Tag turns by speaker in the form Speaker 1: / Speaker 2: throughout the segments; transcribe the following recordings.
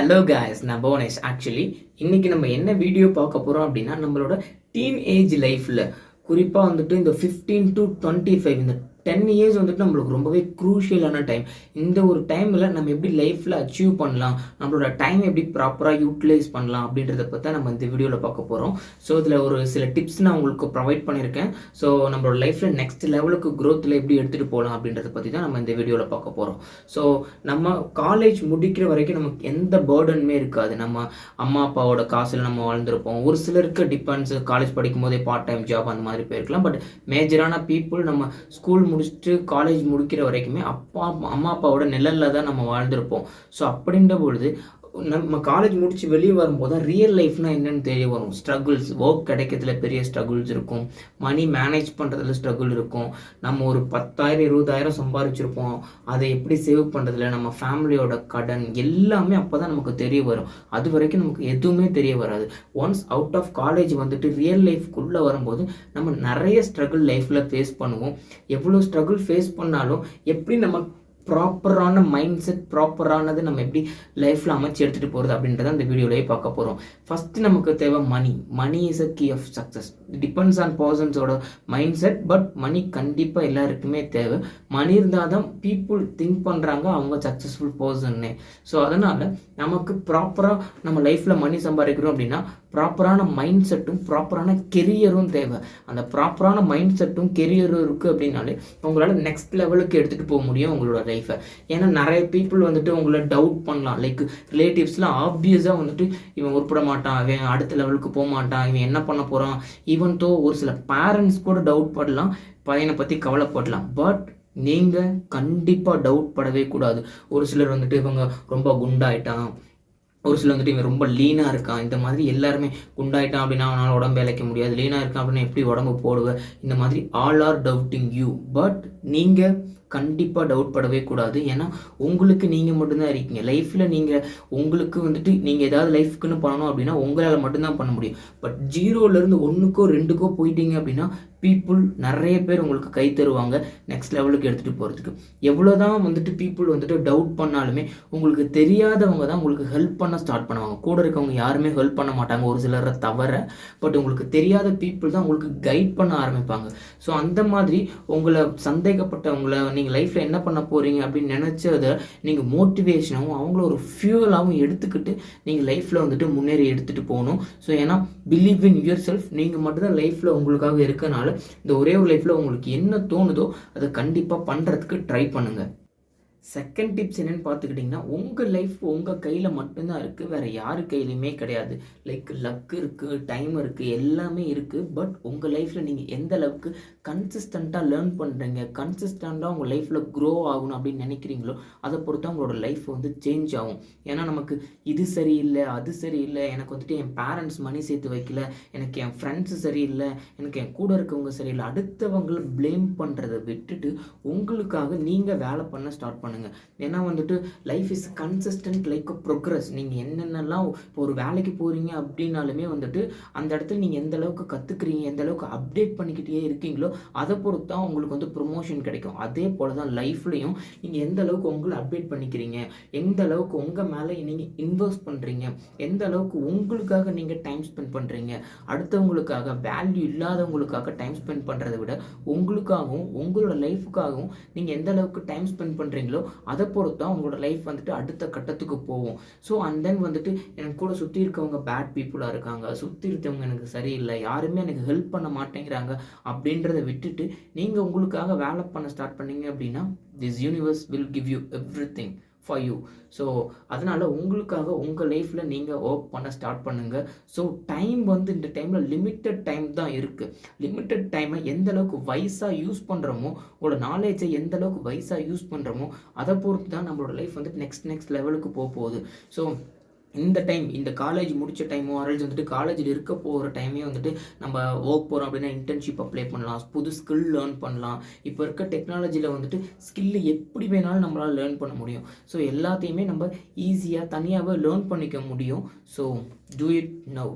Speaker 1: Hello guys, நான் Bhuvanesh. Actually இன்னைக்கு நம்ம என்ன வீடியோ பார்க்க போகிறோம் அப்படின்னா, நம்மளோட டீன் ஏஜ் லைஃப்பில் குறிப்பாக வந்துட்டு இந்த 15 to 25 இந்த 10 இயர்ஸ் வந்துட்டு நம்மளுக்கு ரொம்பவே க்ரூஷியலான டைம். இந்த ஒரு டைமில் நம்ம எப்படி லைஃப்பில் அச்சீவ் பண்ணலாம், நம்மளோட டைம் எப்படி ப்ராப்பராக யூட்டிலைஸ் பண்ணலாம் அப்படின்றத பற்றி தான் நம்ம இந்த வீடியோவில் பார்க்க போகிறோம். ஸோ இதில் ஒரு சில டிப்ஸ் நான் உங்களுக்கு ப்ரொவைட் பண்ணியிருக்கேன். ஸோ நம்மளோட லைஃப்பில் நெக்ஸ்ட் லெவலுக்கு க்ரோத்தில் எப்படி எடுத்துகிட்டு போகலாம் அப்படின்றத பற்றி தான் நம்ம இந்த வீடியோவில் பார்க்க போகிறோம். ஸோ நம்ம காலேஜ் முடிக்கிற வரைக்கும் நமக்கு எந்த பேர்டனுமே இருக்காது. நம்ம அம்மா அப்பாவோட காசில் நம்ம வாழ்ந்துருப்போம். ஒரு சிலருக்கு டிபெண்ட்ஸ், காலேஜ் படிக்கும் போதே பார்ட் டைம் ஜாப் அந்த மாதிரி போயிருக்கலாம். பட் மேஜரான பீப்புள் நம்ம ஸ்கூல் முடிச்சுட்டு காலேஜ் முடிக்கிற வரைக்குமே அம்மா அப்பாவோட நிழலில் தான் நம்ம வாழ்ந்திருப்போம். ஸோ அப்படின்ற பொழுது நம்ம காலேஜ் முடிச்சு வெளியே வரும்போது தான் ரியல் லைஃப்னா என்னன்னு தெரிய வரும். ஸ்ட்ரகிள்ஸ், ஒர்க் கிடைக்கிறதுல பெரிய ஸ்ட்ரகிள்ஸ் இருக்கும், மணி மேனேஜ் பண்ணுறதுல ஸ்ட்ரகிள் இருக்கும், நம்ம ஒரு 10,000 20,000 சம்பாதிச்சிருப்போம், அதை எப்படி சேவ் பண்ணுறதுல, நம்ம ஃபேமிலியோட கடன் எல்லாமே அப்போ தான் நமக்கு தெரிய வரும். அது வரைக்கும் நமக்கு எதுவுமே தெரிய வராது. ஒன்ஸ் அவுட் ஆஃப் காலேஜ் வந்துட்டு ரியல் லைஃப்குள்ளே வரும்போது நம்ம நிறைய ஸ்ட்ரகிள் லைஃப்பில் ஃபேஸ் பண்ணுவோம். எவ்வளோ ஸ்ட்ரகிள் ஃபேஸ் பண்ணாலும் எப்படி நம்ம ப்ராப்பரான மைண்ட் செட், ப்ராப்பரானது நம்ம எப்படி லைஃப்பில் அமைச்சு எடுத்துகிட்டு போகிறது அப்படின்றத அந்த வீடியோலேயே பார்க்க போகிறோம். ஃபஸ்ட்டு நமக்கு தேவை money. Money is a key of success. Depends on பர்சன்ஸோட மைண்ட் செட், பட் மணி கண்டிப்பாக எல்லாருக்குமே தேவை. மணி இருந்தால் தான் பீப்புள் திங்க் பண்ணுறாங்க அவங்க சக்ஸஸ்ஃபுல் பர்சன்னே. ஸோ அதனால் நமக்கு ப்ராப்பராக நம்ம லைஃப்பில் மணி சம்பாதிக்கிறோம் அப்படின்னா ப்ராப்பரான மைண்ட் செட்டும் ப்ராப்பரான கெரியரும் தேவை. அந்த ப்ராப்பரான மைண்ட் செட்டும் கெரியரும் இருக்குது அப்படின்னாலே உங்களால் நெக்ஸ்ட் லெவலுக்கு எடுத்துகிட்டு போக முடியும் உங்களோட லைஃப்பை. ஏன்னா நிறைய பீப்புள் வந்துட்டு உங்களை டவுட் பண்ணலாம். லைக் ரிலேட்டிவ்ஸ்லாம் ஆப்வியஸாக வந்துட்டு இவன் உருப்பட மாட்டான், இவன் அடுத்த லெவலுக்கு போக மாட்டான், இவன் என்ன பண்ண போகிறான், ஈவன் தோ ஒரு சில பேரண்ட்ஸ் கூட டவுட் பண்ணலாம், பையனை பற்றி கவலைப்படலாம். பட் நீங்கள் கண்டிப்பாக டவுட் படவே கூடாது. ஒரு சிலர் வந்துட்டு இவங்க ரொம்ப குண்டாயிட்டான், ஒரு சில வந்துட்டு இவன் ரொம்ப லீனாக இருக்கான், இந்த மாதிரி எல்லாருமே குண்டாயிட்டான் அப்படின்னா அவனால் உடம்பு இழைக்க முடியாது, லீனாக இருக்கான் அப்படின்னா எப்படி உடம்பு போடுவேன், இந்த மாதிரி all are doubting you. But நீங்கள் கண்டிப்பாக டவுட் படவே கூடாது. ஏன்னா உங்களுக்கு நீங்கள் மட்டும்தான் இருக்கீங்க லைஃப்பில். நீங்கள் உங்களுக்கு வந்துட்டு நீங்கள் ஏதாவது லைஃப்க்குன்னு பண்ணணும் அப்படின்னா உங்களால் மட்டும்தான் பண்ண முடியும். பட் 0லேருந்து 1க்கோ 2க்கோ போயிட்டீங்க அப்படின்னா பீப்புள் நிறைய பேர் உங்களுக்கு கை தருவாங்க நெக்ஸ்ட் லெவலுக்கு எடுத்துகிட்டு போகிறதுக்கு. எவ்வளோ தான் வந்துட்டு பீப்புள் வந்துட்டு டவுட் பண்ணாலுமே உங்களுக்கு தெரியாதவங்க தான் உங்களுக்கு ஹெல்ப் பண்ண ஸ்டார்ட் பண்ணுவாங்க. கூட இருக்கவங்க யாருமே ஹெல்ப் பண்ண மாட்டாங்க, ஒரு சிலரை தவிர. பட் உங்களுக்கு தெரியாத பீப்புள் தான் உங்களுக்கு கைட் பண்ண ஆரம்பிப்பாங்க. ஸோ அந்த மாதிரி உங்களை சந்தேகப்பட்டவங்களை நீங்கள் லைஃப்பில் என்ன பண்ண போகிறீங்க அப்படின்னு நினச்சதை நீங்கள் மோட்டிவேஷனாகவும் அவங்கள ஒரு ஃபியூவலாகவும் எடுத்துக்கிட்டு நீங்கள் லைஃப்பில் வந்துட்டு முன்னேறி எடுத்துகிட்டு போகணும். ஸோ ஏன்னா பிலீவ் இன் யுவர் செல்ஃப். நீங்கள் மட்டும்தான் லைஃப்பில் உங்களுக்காக இருக்கனால இந்த ஒரே ஒரு லைஃப்பில் உங்களுக்கு என்ன தோணுதோ அதை கண்டிப்பாக பண்ணுறதுக்கு ட்ரை பண்ணுங்கள். செகண்ட் டிப்ஸ் என்னென்னு பார்த்துக்கிட்டிங்கன்னா, உங்கள் லைஃப் உங்கள் கையில் மட்டும்தான் இருக்குது, வேறு யார் கையிலையுமே கிடையாது. லைக் லக் இருக்குது, டைம் இருக்குது, எல்லாமே இருக்குது. பட் உங்கள் லைஃப்பில் நீங்கள் எந்த அளவுக்கு கன்சிஸ்டண்ட்டாக லேர்ன் பண்ணுறீங்க, கன்சிஸ்டண்ட்டாக உங்கள் லைஃப்பில் க்ரோ ஆகணும் அப்படின்னு நினைக்கிறீங்களோ அதை பொறுத்து உங்களோட லைஃப் வந்து சேஞ்ச் ஆகும். ஏன்னா நமக்கு இது சரியில்லை, அது சரியில்லை, எனக்கு வந்துட்டு என் பேரண்ட்ஸ் மணி சேர்த்து வைக்கல, எனக்கு என் ஃப்ரெண்ட்ஸு சரியில்லை, எனக்கு என் கூட இருக்கவங்க சரியில்லை, அடுத்தவங்களை ப்ளேம் பண்ணுறதை விட்டுட்டு உங்களுக்காக நீங்கள் வேலை பண்ண ஸ்டார்ட் பண்ணுங்கள். ஏன்னா வந்துட்டு life is consistent like a progress. நீங்கள் என்னென்னலாம் இப்போ ஒரு வேலைக்கு போகிறீங்க அப்படின்னாலுமே வந்துட்டு அந்த இடத்துல நீங்கள் எந்த அளவுக்கு கற்றுக்குறீங்க, எந்த அளவுக்கு அப்டேட் பண்ணிக்கிட்டே இருக்கீங்களோ அதை பொறுத்து தான் உங்களுக்கு வந்து ப்ரொமோஷன் கிடைக்கும். அதே போல் தான் லைஃப்லையும் நீங்கள் எந்த அளவுக்கு உங்களை அப்டேட் பண்ணிக்கிறீங்க, எந்த அளவுக்கு உங்கள் மேலே நீங்கள் இன்வெஸ்ட் பண்ணுறீங்க, எந்த அளவுக்கு உங்களுக்காக நீங்கள் டைம் ஸ்பெண்ட் பண்ணுறீங்க, அடுத்தவங்களுக்காக வேல்யூ இல்லாதவங்களுக்காக டைம் ஸ்பெண்ட் பண்ணுறதை விட உங்களுக்காகவும் உங்களோட லைஃபுக்காகவும் நீங்கள் எந்த அளவுக்கு டைம் ஸ்பெண்ட் பண்ணுறீங்களோ அதை பொறுத்து தான் உங்களோட லைஃப் வந்துட்டு அடுத்த கட்டத்துக்கு போகும். ஸோ அண்ட் தென் வந்துட்டு எனக்கு கூட சுற்றி இருக்கவங்க பேட் பீப்புளாக இருக்காங்க, சுற்றி இருக்கவங்க எனக்கு சரியில்லை, யாருமே எனக்கு ஹெல்ப் பண்ண மாட்டேங்கிறாங்க அப்படின்றத விட்டுட்டு நீங்கள் உங்களுக்காக வேலை பண்ண ஸ்டார்ட் பண்ணீங்க அப்படின்னா this universe will give you everything for you. So அதனால் உங்களுக்காக உங்கள் லைஃப்பில் நீங்கள் ஒர்க் பண்ண ஸ்டார்ட் பண்ணுங்கள். ஸோ டைம் வந்து இந்த டைமில் லிமிட்டட் டைம் தான் இருக்குது. லிமிட்டட் டைமை எந்த அளவுக்கு வைஸாக யூஸ் பண்ணுறோமோ, உங்களோட நாலேஜை எந்த அளவுக்கு வைஸாக யூஸ் பண்ணுறோமோ அதை பொறுத்து தான் நம்மளோட லைஃப் வந்துட்டு நெக்ஸ்ட் லெவலுக்கு போகுது. ஸோ இந்த டைம், இந்த காலேஜ் முடித்த டைமோ அரல்ஸ் வந்துட்டு காலேஜில் இருக்க போகிற டைமே வந்துட்டு நம்ம ஒர்க் போகிறோம் அப்படின்னா இன்டர்ன்ஷிப் அப்ளை பண்ணலாம், புது ஸ்கில் லேர்ன் பண்ணலாம். இப்போ இருக்க டெக்னாலஜியில் வந்துட்டு ஸ்கில்லு எப்படி வேணாலும் நம்மளால் லேர்ன் பண்ண முடியும். ஸோ எல்லாத்தையுமே நம்ம ஈஸியாக தனியாகவே லேர்ன் பண்ணிக்க முடியும். So do it now.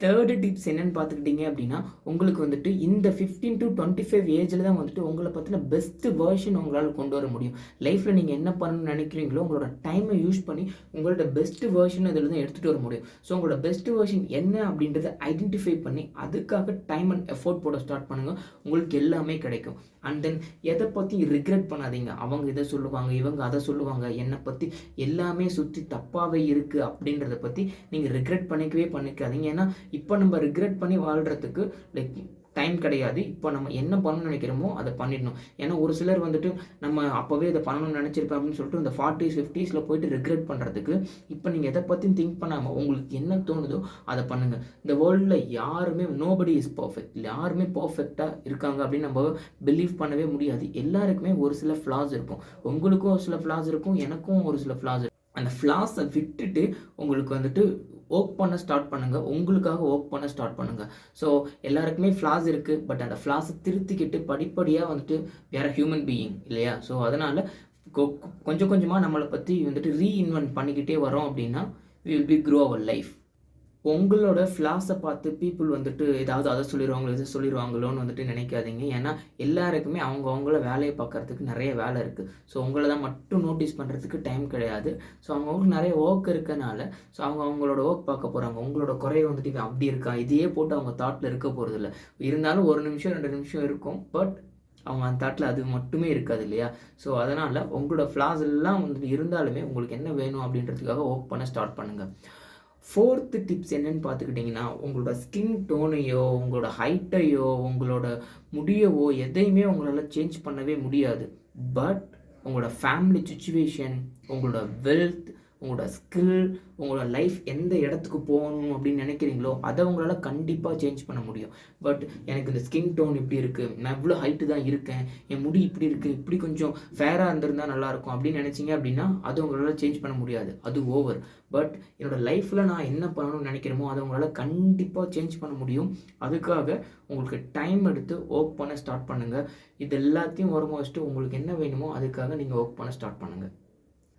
Speaker 1: Third tips என்னன்னு பார்த்துக்கிட்டிங்க அப்படின்னா, உங்களுக்கு வந்துட்டு இந்த 15-25 ஏஜில் தான் வந்துட்டு உங்கள பத்தின பெஸ்ட் வெர்ஷன் உங்களால கொண்டு வர முடியும். லைஃப்ல நீங்க என்ன பண்ணணும்னு நினைக்கிறீங்களோ, உங்களோட டைமை யூஸ் பண்ணி உங்களோட பெஸ்ட் வெர்ஷன் இதில தான் எடுத்துட்டு வர முடியும். ஸோ உங்களோட பெஸ்ட் வெர்ஷன் என்ன அப்படின்றத ஐடென்டிஃபை பண்ணி, அதுக்காக டைம் அண்ட் எஃபோர்ட் போட ஸ்டார்ட் பண்ணுங்க. உங்களுக்கு எல்லாமே கிடைக்கும். அண்ட் தென் எதை பத்தி ரிக்ரெட் பண்ணாதீங்க. அவங்க இதை சொல்லுவாங்க, இவங்க அதை சொல்லுவாங்க, என்னை பத்தி எல்லாமே சுத்தி தப்பாவே இருக்கு அப்படின்றத பத்தி நீங்க ரிக்ரெட் பண்ணிக்காதீங்க. ஏன்னா இப்போ நம்ம ரிக்ரெட் பண்ணி வாழ்கிறதுக்கு லைக் டைம் கிடையாது. இப்போ நம்ம என்ன பண்ணணும்னு நினைக்கிறோமோ அதை பண்ணிடணும். ஏன்னா ஒரு சிலர் வந்துட்டு நம்ம அப்போவே இதை பண்ணணும்னு நினச்சிருப்பேன் அப்படின்னு சொல்லிட்டு இந்த 40s 50ஸ்ல போயிட்டு ரிக்ரெட் பண்ணுறதுக்கு இப்போ நீங்கள் எதை பற்றியும் திங்க் பண்ணாமல் உங்களுக்கு என்ன தோணுதோ அதை பண்ணுங்கள். இந்த வேர்ல்டில் யாருமே நோபடி இஸ் பர்ஃபெக்ட். யாருமே பர்ஃபெக்டாக இருக்காங்க அப்படின்னு நம்ம பிலீவ் பண்ணவே முடியாது. எல்லாருக்குமே ஒரு சில ஃப்ளாஸ் இருக்கும். உங்களுக்கும் ஒரு சில ஃப்ளாஸ் இருக்கும், எனக்கும் ஒரு சில ஃப்ளாஸ் இருக்கும். அந்த ஃப்ளாஸை விட்டுட்டு உங்களுக்கு வந்துட்டு ஒர்க் பண்ண ஸ்டார்ட் பண்ணுங்கள். உங்களுக்காக ஒர்க் பண்ண ஸ்டார்ட் பண்ணுங்கள். ஸோ எல்லாருக்குமே ஃப்ளாஸ் இருக்குது. பட் அந்த ஃப்ளாஸை திருத்திக்கிட்டு படிப்படியாக வந்துட்டு வேறு ஹியூமன் பீயிங் இல்லையா? ஸோ அதனால் கொஞ்சம் கொஞ்சமாக நம்மளை பற்றி வந்துட்டு ரீஇன்வென்ட் பண்ணிக்கிட்டே வரோம் அப்படின்னா we will be grow our life. உங்களோட ஃப்ளாஸை பார்த்து பீப்புள் வந்துட்டு ஏதாவது அதை சொல்லிடுவாங்களோ இதை சொல்லிடுவாங்களோன்னு வந்துட்டு நினைக்காதீங்க. ஏன்னா எல்லாருக்குமே அவங்கள வேலையை பார்க்குறதுக்கு நிறைய வேலை இருக்குது. ஸோ உங்களை தான் மட்டும் நோட்டீஸ் பண்ணுறதுக்கு டைம் கிடையாது. ஸோ அவங்களுக்கு நிறைய ஒர்க் இருக்கனால ஸோ அவங்களோட ஒர்க் பார்க்க போகிறாங்க. உங்களோட குறைய வந்துட்டு இவன் அப்படி இருக்கா இதையே போட்டு அவங்க தாட்டில் இருக்க போகிறதில்ல. இருந்தாலும் 1 நிமிஷம் 2 நிமிஷம் இருக்கும். பட் அவங்க அந்த தாட்டில் அது மட்டுமே இருக்காது இல்லையா? ஸோ அதனால் உங்களோட ஃப்ளாஸ் எல்லாம் வந்துட்டு இருந்தாலுமே உங்களுக்கு என்ன வேணும் அப்படின்றதுக்காக ஒர்க் பண்ண ஸ்டார்ட் பண்ணுங்கள். 4th டிப்ஸ் என்னன்னு பார்த்துக்கிட்டிங்கன்னா, உங்களோட ஸ்கின் டோனையோ, உங்களோட ஹைட்டையோ, உங்களோட முடியவோ எதையுமே உங்களால் சேஞ்ச் பண்ணவே முடியாது. பட் உங்களோட ஃபேமிலி சிச்சுவேஷன், உங்களோட வெல்த், உங்களோட ஸ்கில், உங்களோட லைஃப் எந்த இடத்துக்கு போகணும் அப்படின்னு நினைக்கிறீங்களோ அதை உங்களால் கண்டிப்பாக சேஞ்ச் பண்ண முடியும். பட் எனக்கு இந்த ஸ்கின் டோன் இப்படி இருக்குது, நான் இவ்வளோ ஹைட்டு தான் இருக்கேன், என் முடி இப்படி இருக்குது, இப்படி கொஞ்சம் ஃபேராக இருந்திருந்தால் நல்லாயிருக்கும் அப்படின்னு நினச்சிங்க அப்படின்னா அது உங்களால் சேஞ்ச் பண்ண முடியாது. அது ஓவர். பட் என்னோடய லைஃப்பில் நான் என்ன பண்ணணும்னு நினைக்கிறேமோ அதை உங்களால் கண்டிப்பாக சேஞ்ச் பண்ண முடியும். அதுக்காக உங்களுக்கு டைம் எடுத்து ஒர்க் பண்ண ஸ்டார்ட் பண்ணுங்கள். இது எல்லாத்தையும் ஓரமாக வச்சுட்டு உங்களுக்கு என்ன வேணுமோ அதுக்காக நீங்கள் ஒர்க் பண்ண ஸ்டார்ட் பண்ணுங்கள்.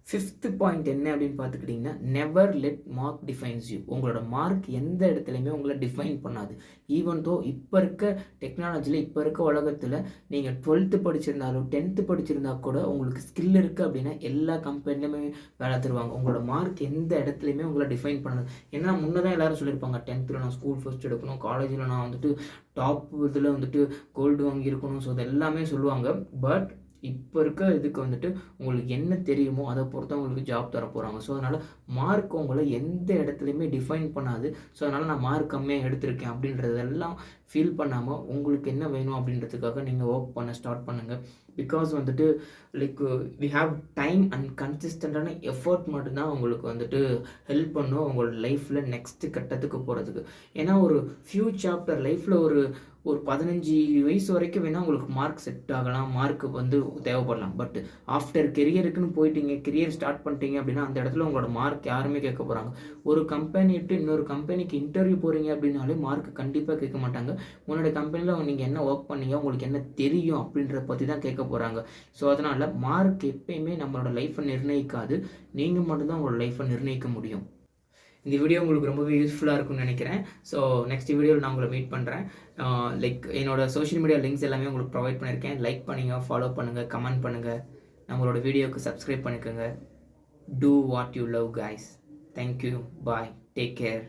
Speaker 1: 5th பாயிண்ட் என்ன அப்படின்னு பார்த்துக்கிட்டிங்கன்னா, never let mark defines you. உங்களோட மார்க் எந்த இடத்துலையுமே உங்களை டிஃபைன் பண்ணாது. ஈவன் தோ இப்போ இருக்க டெக்னாலஜியில், இப்போ இருக்க உலகத்தில் நீங்கள் 12th படிச்சிருந்தாலும் 10th படிச்சிருந்தா கூட உங்களுக்கு ஸ்கில் இருக்குது அப்படின்னா எல்லா கம்பெனிலுமே வேலை தருவாங்க. உங்களோட மார்க் எந்த இடத்துலையுமே உங்களை டிஃபைன் பண்ணாது. ஏன்னா முன்னே தான் எல்லோரும் சொல்லியிருப்பாங்க, 10th நான் ஸ்கூல் ஃபர்ஸ்ட் எடுக்கணும், காலேஜில் நான் வந்துட்டு டாப் இதில் வந்துட்டு கோல்டு வாங்கியிருக்கணும். ஸோ அது எல்லாமே சொல்லுவாங்க. பட் இப்போ இருக்க இதுக்கு வந்துட்டு உங்களுக்கு என்ன தெரியுமோ அதை பொறுத்து உங்களுக்கு ஜாப் தர போகிறாங்க. ஸோ அதனால் மார்க் உங்களை எந்த இடத்துலையுமே டிஃபைன் பண்ணாது. ஸோ அதனால் நான் மார்க் கம்மியாக எடுத்திருக்கேன் அப்படின்றதெல்லாம் ஃபீல் பண்ணாமல் உங்களுக்கு என்ன வேணும் அப்படின்றதுக்காக நீங்கள் ஒர்க் பண்ண ஸ்டார்ட் பண்ணுங்கள். பிகாஸ் வந்துட்டு like we have time and கன்சிஸ்டண்ட்டான எஃபர்ட் மட்டும்தான் உங்களுக்கு வந்துட்டு ஹெல்ப் பண்ணும் உங்களோட லைஃப்பில் நெக்ஸ்ட்டு கட்டத்துக்கு போகிறதுக்கு. ஏன்னா ஒரு ஃபியூ சாப்டர் லைஃப்பில் ஒரு 15 வயசு வரைக்கும் வேணால் உங்களுக்கு மார்க் செட் ஆகலாம், மார்க் வந்து தேவைப்படலாம். பட் ஆஃப்டர் கெரியருக்குன்னு போயிட்டீங்க, கெரியர் ஸ்டார்ட் பண்ணிட்டீங்க அப்படின்னா அந்த இடத்துல உங்களோட மார்க் யாருமே கேட்க போகிறாங்க. ஒரு கம்பெனி விட்டு இன்னொரு கம்பெனிக்கு இன்டர்வியூ போகிறீங்க அப்படின்னாலே மார்க் கண்டிப்பாக கேட்க மாட்டாங்க. உன்னோட கம்பெனியில் நீங்கள் என்ன ஒர்க் பண்ணீங்க, உங்களுக்கு என்ன தெரியும் அப்படின்றத பற்றி தான் கேட்க போகிறாங்க. ஸோ அதனால் மார்க் எப்பயுமே நம்மளோட லைஃப்பை நிர்ணயிக்காது. நீங்கள் மட்டும்தான் உங்களோட லைஃப்பை நிர்ணயிக்க முடியும். இந்த வீடியோ உங்களுக்கு ரொம்பவே யூஸ்ஃபுல்லாக இருக்கும்னு நினைக்கிறேன். ஸோ நெக்ஸ்ட் வீடியோவில் நான் உங்களை மீட் பண்ணுறேன். லைக் என்னோட சோஷியல் மீடியா லிங்க்ஸ் எல்லாமே உங்களுக்கு ப்ரொவைட் பண்ணியிருக்கேன். லைக் பண்ணுங்கள், ஃபாலோ பண்ணுங்கள், கமெண்ட் பண்ணுங்கள், நம்மளோட வீடியோவுக்கு சப்ஸ்கிரைப் பண்ணிக்கோங்க. Do what you love guys. Thank you, bye, take care.